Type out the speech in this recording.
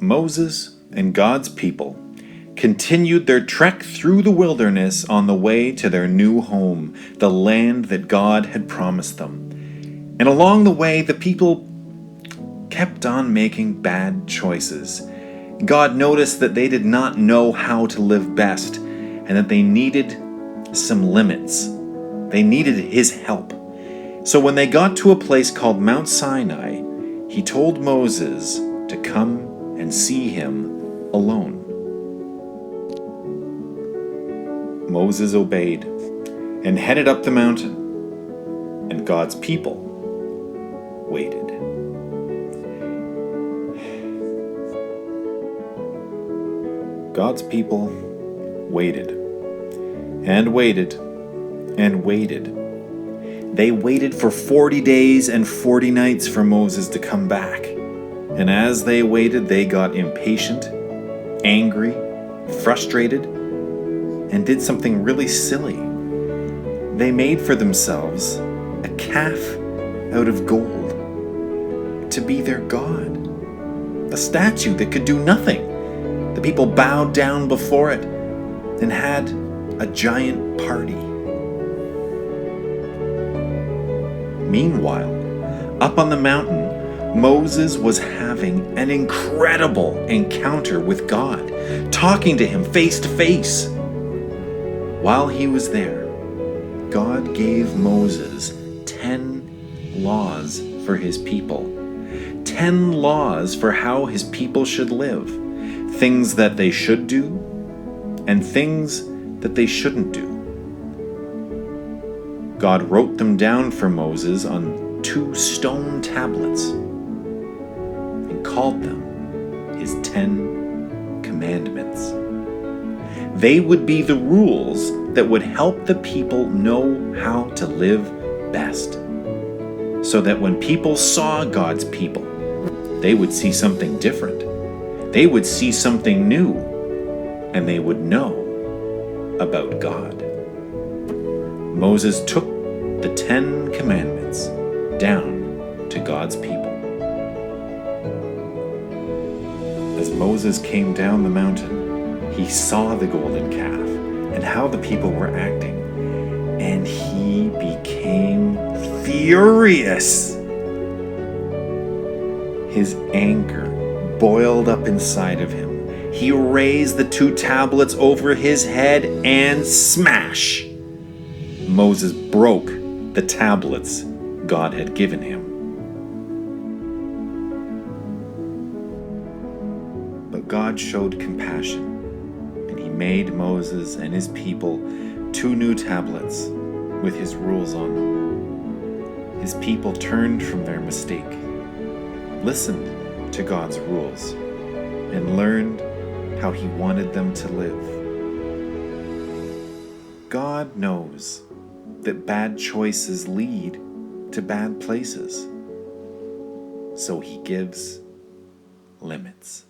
Moses and God's people continued their trek through the wilderness on the way to their new home, the land that God had promised them. And along the way, the people kept on making bad choices. God noticed that they did not know how to live best and that they needed some limits. They needed His help. So when they got to a place called Mount Sinai, He told Moses to come and see Him alone. Moses obeyed and headed up the mountain, and God's people waited. God's people waited and waited and waited. They waited for 40 days and 40 nights for Moses to come back. And as they waited, they got impatient, angry, frustrated, and did something really silly. They made for themselves a calf out of gold to be their god, a statue that could do nothing. The people bowed down before it and had a giant party. Meanwhile, up on the mountain, Moses was having an incredible encounter with God, talking to Him face to face. While he was there, God gave Moses 10 laws for His people. 10 laws for how His people should live. Things that they should do and things that they shouldn't do. God wrote them down for Moses on 2 stone tablets and called them His 10 Commandments. They would be the rules that would help the people know how to live best, so that when people saw God's people, they would see something different. They would see something new, and they would know about God. Moses took the 10 Commandments down to God's people. As Moses came down the mountain, he saw the golden calf and how the people were acting, and he became furious. His anger boiled up inside of him. He raised the 2 tablets over his head and smash! Moses broke the tablets God had given him. But God showed compassion, and He made Moses and his people 2 new tablets with His rules on them. His people turned from their mistake, listened to God's rules, and learned how He wanted them to live. God knows that bad choices lead to bad places, so He gives limits.